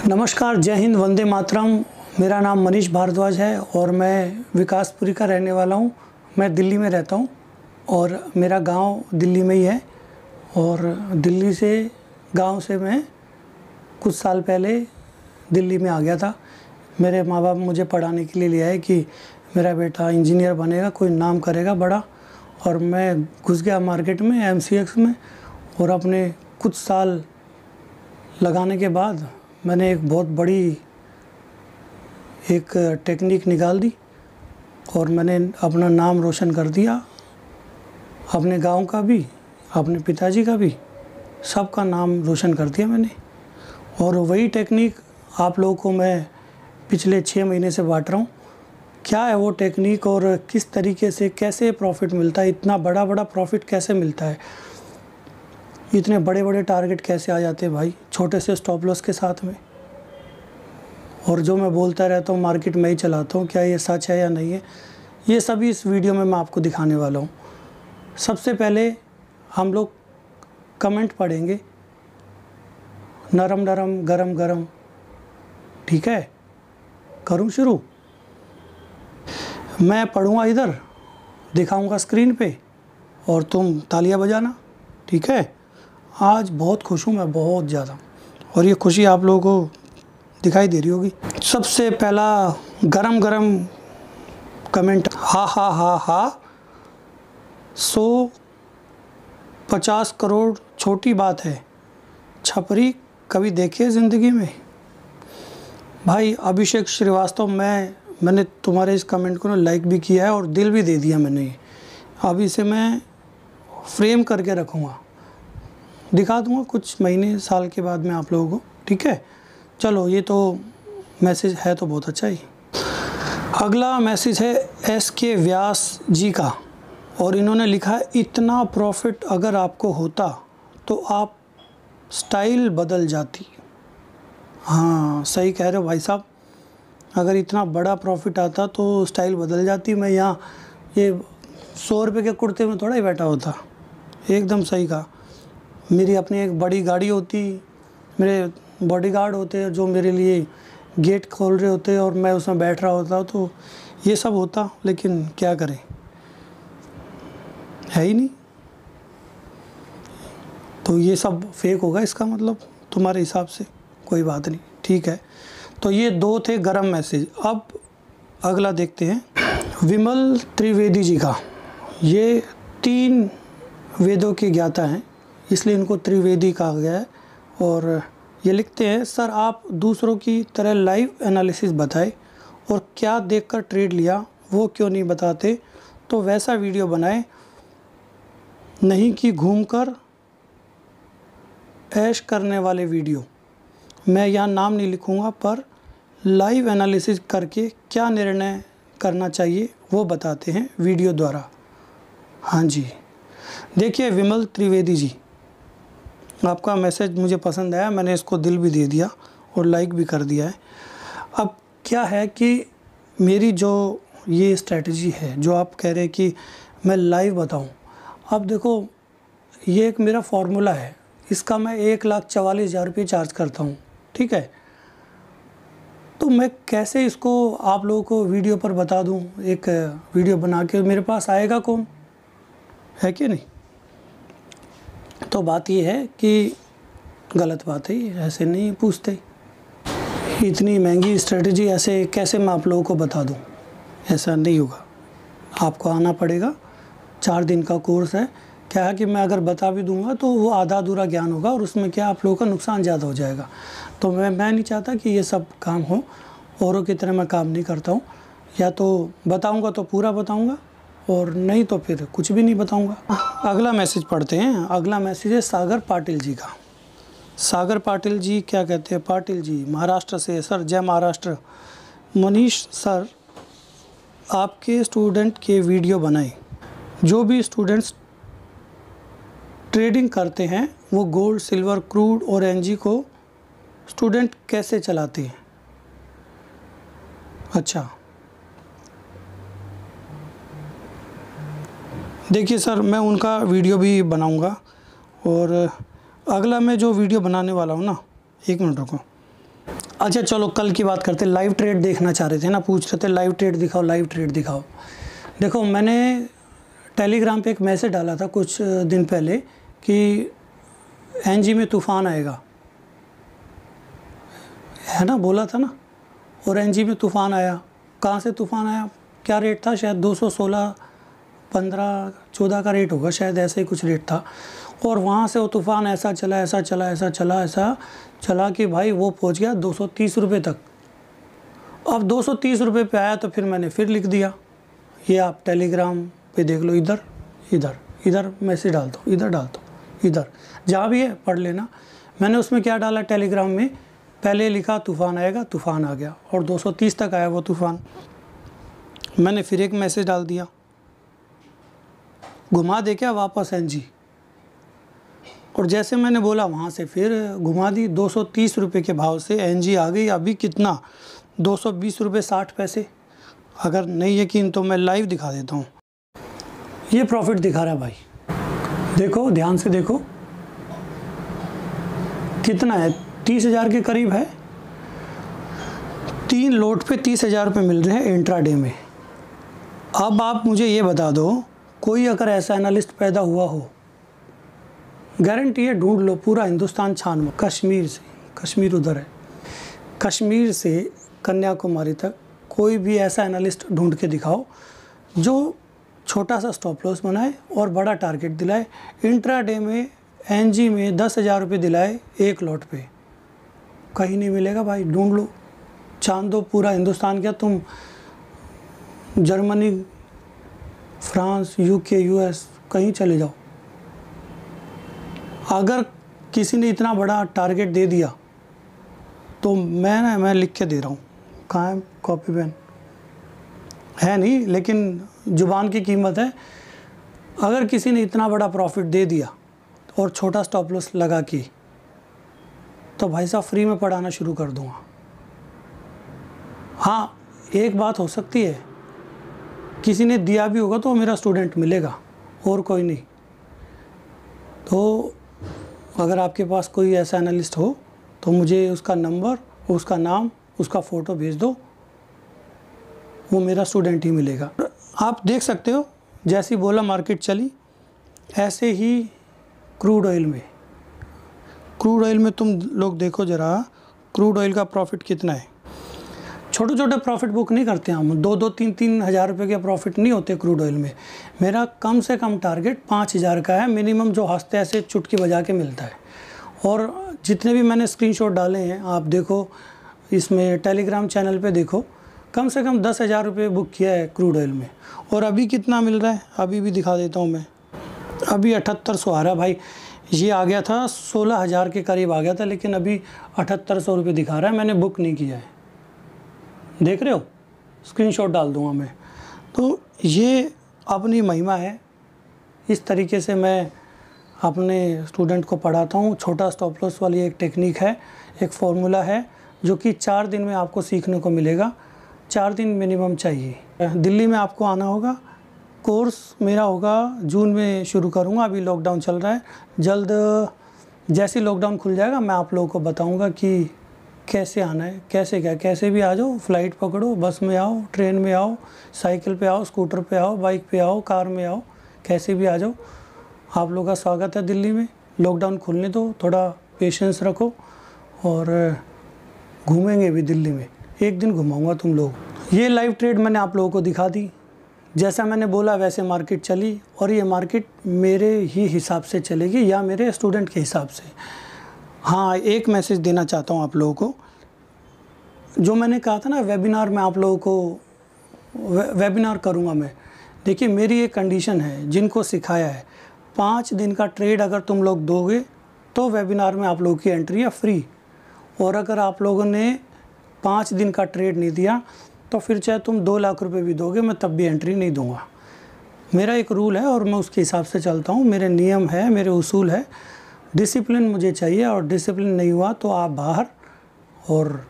नमस्कार, जय हिंद, वंदे मातरम। मेरा नाम मनीष भारद्वाज है और मैं विकासपुरी का रहने वाला हूँ। मैं दिल्ली में रहता हूँ और मेरा गांव दिल्ली में ही है। और दिल्ली से गांव से मैं कुछ साल पहले दिल्ली में आ गया था। मेरे माँ बाप मुझे पढ़ाने के लिए ले आए कि मेरा बेटा इंजीनियर बनेगा, कोई नाम करेगा बड़ा। और मैं घुस गया मार्केट में, MCX में। और अपने कुछ साल लगाने के बाद मैंने एक बहुत बड़ी एक टेक्निक निकाल दी और मैंने अपना नाम रोशन कर दिया, अपने गांव का भी, अपने पिताजी का भी, सबका नाम रोशन कर दिया मैंने। और वही टेक्निक आप लोगों को मैं पिछले 6 महीने से बांट रहा हूँ। क्या है वो टेक्निक और किस तरीके से कैसे प्रॉफिट मिलता है, इतना बड़ा प्रॉफिट कैसे मिलता है, इतने बड़े टारगेट कैसे आ जाते हैं भाई छोटे से स्टॉप लॉस के साथ में। और जो मैं बोलता रहता हूँ मार्केट में ही चलाता हूँ, क्या ये सच है या नहीं है, ये सभी इस वीडियो में मैं आपको दिखाने वाला हूँ। सबसे पहले हम लोग कमेंट पढ़ेंगे, नरम नरम गरम गरम। ठीक है, करूँ शुरू? मैं पढ़ूँगा इधर, दिखाऊँगा स्क्रीन पे और तुम तालियां बजाना। ठीक है? आज बहुत खुश हूँ मैं, बहुत ज़्यादा, और ये खुशी आप लोगों को दिखाई दे रही होगी। सबसे पहला गरम गरम कमेंट, हा हा हा हा, 150 करोड़ छोटी बात है, छपरी कभी देखी है ज़िंदगी में? भाई अभिषेक श्रीवास्तव, मैंने तुम्हारे इस कमेंट को ना लाइक भी किया है और दिल भी दे दिया मैंने। अब इसे मैं फ्रेम करके रखूँगा, दिखा दूँगा कुछ महीने साल के बाद में आप लोगों को। ठीक है, चलो, ये तो मैसेज है तो बहुत अच्छा ही। अगला मैसेज है SK व्यास जी का और इन्होंने लिखा है, इतना प्रॉफिट अगर आपको होता तो आप स्टाइल बदल जाती। हाँ, सही कह रहे हो भाई साहब, अगर इतना बड़ा प्रॉफिट आता तो स्टाइल बदल जाती। मैं यहाँ ये 100 रुपये के कुर्ते में थोड़ा ही बैठा होता। एकदम सही कहा। मेरी अपनी एक बड़ी गाड़ी होती, मेरे बॉडीगार्ड होते जो मेरे लिए गेट खोल रहे होते और मैं उसमें बैठ रहा होता, तो ये सब होता। लेकिन क्या करें, है ही नहीं। तो ये सब फेक होगा इसका मतलब तुम्हारे हिसाब से। कोई बात नहीं, ठीक है। तो ये 2 थे गरम मैसेज। अब अगला देखते हैं विमल त्रिवेदी जी का। ये 3 वेदों के ज्ञाता हैं, इसलिए इनको त्रिवेदी कहा गया है। और ये लिखते हैं, सर आप दूसरों की तरह लाइव एनालिसिस बताएं और क्या देखकर ट्रेड लिया वो क्यों नहीं बताते, तो वैसा वीडियो बनाएं, नहीं कि घूमकर ऐश करने वाले वीडियो। मैं यहाँ नाम नहीं लिखूँगा, पर लाइव एनालिसिस करके क्या निर्णय करना चाहिए वो बताते हैं वीडियो द्वारा। हाँ जी, देखिए विमल त्रिवेदी जी, आपका मैसेज मुझे पसंद आया, मैंने इसको दिल भी दे दिया और लाइक भी कर दिया है। अब क्या है कि मेरी जो ये स्ट्रेटजी है, जो आप कह रहे हैं कि मैं लाइव बताऊं, अब देखो ये एक मेरा फार्मूला है, इसका मैं 1,44,000 रुपये चार्ज करता हूं। ठीक है, तो मैं कैसे इसको आप लोगों को वीडियो पर बता दूं, एक वीडियो बना के मेरे पास आएगा कौन, है कि नहीं? तो बात ये है कि गलत बात है, ऐसे नहीं पूछते। इतनी महंगी स्ट्रेटजी ऐसे कैसे मैं आप लोगों को बता दूं, ऐसा नहीं होगा। आपको आना पड़ेगा, 4 दिन का कोर्स है। क्या है कि मैं अगर बता भी दूंगा तो वो आधा अधूरा ज्ञान होगा और उसमें क्या आप लोगों का नुकसान ज़्यादा हो जाएगा। तो मैं नहीं चाहता कि ये सब काम हो, औरों की तरह मैं काम नहीं करता हूँ। या तो बताऊँगा तो पूरा बताऊँगा और नहीं तो फिर कुछ भी नहीं बताऊंगा। अगला मैसेज पढ़ते हैं। अगला मैसेज है सागर पाटिल जी का। सागर पाटिल जी क्या कहते हैं? पाटिल जी महाराष्ट्र से। सर जय महाराष्ट्र। मनीष सर, आपके स्टूडेंट के वीडियो बनाएं। जो भी स्टूडेंट्स ट्रेडिंग करते हैं वो गोल्ड, सिल्वर, क्रूड और एनजी को स्टूडेंट कैसे चलाते हैं? अच्छा, देखिए सर, मैं उनका वीडियो भी बनाऊंगा। और अगला मैं जो वीडियो बनाने वाला हूँ ना, 1 मिनट रुको, अच्छा चलो कल की बात करते, लाइव ट्रेड देखना चाह रहे थे ना, पूछ रहे थे लाइव ट्रेड दिखाओ, लाइव ट्रेड दिखाओ। देखो मैंने टेलीग्राम पे एक मैसेज डाला था कुछ दिन पहले कि एनजी में तूफ़ान आएगा, है ना, बोला था ना, और एनजी में तूफ़ान आया। कहाँ से तूफ़ान आया, क्या रेट था, शायद 216, 15, 14 का रेट होगा शायद, ऐसे ही कुछ रेट था। और वहाँ से वो तूफ़ान ऐसा चला कि भाई वो पहुँच गया 230 रुपये तक। अब 230 रुपये पे आया तो फिर मैंने फिर लिख दिया, ये आप टेलीग्राम पे देख लो, इधर मैसेज डाल दो, इधर डाल दो, इधर जहाँ भी है पढ़ लेना। मैंने उसमें क्या डाला टेलीग्राम में, पहले लिखा तूफ़ान आएगा, तूफ़ान आ गया और 230 तक आया वो तूफ़ान। मैंने फिर एक मैसेज डाल दिया, घुमा दे क्या वापस एनजी, और जैसे मैंने बोला वहाँ से फिर घुमा दी। 230 रुपये के भाव से एनजी आ गई। अभी कितना, 220 रुपये 60 पैसे। अगर नहीं यकीन तो मैं लाइव दिखा देता हूँ, ये प्रॉफिट दिखा रहा है भाई, देखो ध्यान से देखो कितना है, 30,000 के करीब है। 3 लोट पे 30,000 रुपये मिल रहे हैं इंट्राडे में। अब आप मुझे ये बता दो, कोई अगर ऐसा एनालिस्ट पैदा हुआ हो, गारंटी है ढूंढ लो, पूरा हिंदुस्तान छान लो, कश्मीर से, कश्मीर उधर है, कश्मीर से कन्याकुमारी तक कोई भी ऐसा एनालिस्ट ढूंढ के दिखाओ जो छोटा सा स्टॉप लॉस बनाए और बड़ा टारगेट दिलाए, इंट्राडे में एनजी में 10,000 रुपये दिलाए एक लॉट पे। कहीं नहीं मिलेगा भाई, ढूंढ लो, छान दो पूरा हिंदुस्तान। क्या तुम जर्मनी, फ्रांस, यूके, यूएस कहीं चले जाओ, अगर किसी ने इतना बड़ा टारगेट दे दिया तो मैं लिख के दे रहा हूँ, कहाँ है कॉपी पेन, है नहीं, लेकिन ज़ुबान की कीमत है। अगर किसी ने इतना बड़ा प्रॉफिट दे दिया और छोटा स्टॉप लॉस लगा के, तो भाई साहब फ्री में पढ़ाना शुरू कर दूँगा। हाँ एक बात हो सकती है, किसी ने दिया भी होगा तो मेरा स्टूडेंट मिलेगा और कोई नहीं। तो अगर आपके पास कोई ऐसा एनालिस्ट हो तो मुझे उसका नंबर, उसका नाम, उसका फ़ोटो भेज दो, वो मेरा स्टूडेंट ही मिलेगा। आप देख सकते हो जैसी बोला मार्केट चली, ऐसे ही क्रूड ऑयल में तुम लोग देखो ज़रा, क्रूड ऑयल का प्रॉफिट कितना है। छोटे छोटे प्रॉफिट बुक नहीं करते हम, 2-2, 3-3 हज़ार रुपये के प्रॉफिट नहीं होते क्रूड ऑयल में। मेरा कम से कम टारगेट 5,000 का है मिनिमम, जो हंसते ऐसे चुटकी बजा के मिलता है। और जितने भी मैंने स्क्रीनशॉट डाले हैं आप देखो, इसमें टेलीग्राम चैनल पे देखो, कम से कम 10,000 रुपये बुक किया है क्रूड ऑयल में। और अभी कितना मिल रहा है, अभी भी दिखा देता हूँ मैं, अभी 7800 आ रहा है भाई। ये आ गया था 16,000 के करीब आ गया था, लेकिन अभी 7800 रुपये दिखा रहा है, मैंने बुक नहीं किया है, देख रहे हो, स्क्रीनशॉट डाल दूंगा मैं। तो ये अपनी महिमा है, इस तरीके से मैं अपने स्टूडेंट को पढ़ाता हूँ। छोटा स्टॉप लॉस वाली एक टेक्निक है, एक फॉर्मूला है जो कि 4 दिन में आपको सीखने को मिलेगा। 4 दिन मिनिमम चाहिए। दिल्ली में आपको आना होगा, कोर्स मेरा होगा जून में शुरू करूँगा, अभी लॉकडाउन चल रहा है। जल्द जैसे लॉकडाउन खुल जाएगा मैं आप लोगों को बताऊँगा कि कैसे आना है, कैसे भी आ जाओ, फ़्लाइट पकड़ो, बस में आओ, ट्रेन में आओ, साइकिल पे आओ, स्कूटर पे आओ, बाइक पे आओ, कार में आओ, कैसे भी आ जाओ, आप लोगों का स्वागत है दिल्ली में। लॉकडाउन खुलने दो, थोड़ा पेशेंस रखो और घूमेंगे भी दिल्ली में, एक दिन घुमाऊंगा तुम लोग। ये लाइव ट्रेड मैंने आप लोगों को दिखा दी, जैसा मैंने बोला वैसे मार्केट चली, और ये मार्केट मेरे ही हिसाब से चलेगी या मेरे स्टूडेंट के हिसाब से। हाँ एक मैसेज देना चाहता हूँ आप लोगों को, जो मैंने कहा था ना वेबिनार में आप लोगों को वेबिनार करूँगा मैं। देखिए मेरी एक कंडीशन है, जिनको सिखाया है 5 दिन का ट्रेड अगर तुम लोग दोगे तो वेबिनार में आप लोगों की एंट्री है फ्री, और अगर आप लोगों ने 5 दिन का ट्रेड नहीं दिया तो फिर चाहे तुम 2 लाख रुपए भी दोगे मैं तब भी एंट्री नहीं दूंगा। मेरा एक रूल है और मैं उसके हिसाब से चलता हूँ, मेरे नियम है, मेरे उसूल है। डिसिप्लिन मुझे चाहिए, और डिसिप्लिन नहीं हुआ तो आप बाहर, और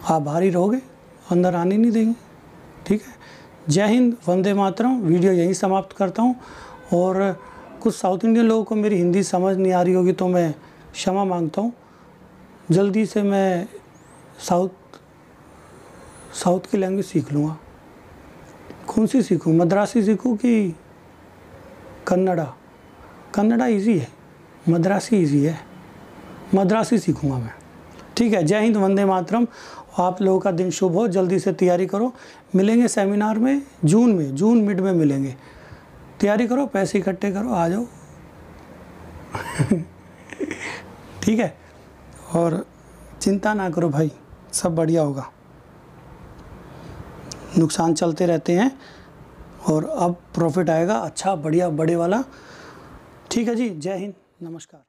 आप बाहर ही रहोगे, अंदर आने नहीं देंगे। ठीक है, जय हिंद, वंदे मातरम। वीडियो यहीं समाप्त करता हूँ। और कुछ साउथ इंडियन लोगों को मेरी हिंदी समझ नहीं आ रही होगी तो मैं क्षमा मांगता हूँ। जल्दी से मैं साउथ की लैंग्वेज सीख लूँगा। कौन सी सीखूँ, मद्रासी सीखूँ कि कन्नड़ा? कन्नड़ा इजी है, मद्रासी इजी है, मद्रासी सीखूँगा मैं। ठीक है, जय हिंद, वंदे मातरम। आप लोगों का दिन शुभ हो, जल्दी से तैयारी करो। मिलेंगे सेमिनार में जून मिड में मिलेंगे। तैयारी करो, पैसे इकट्ठे करो, आ जाओ। ठीक है, और चिंता ना करो भाई, सब बढ़िया होगा। नुकसान चलते रहते हैं और अब प्रॉफिट आएगा अच्छा, बढ़िया, बड़े वाला। ठीक है जी, जय हिंद, नमस्कार।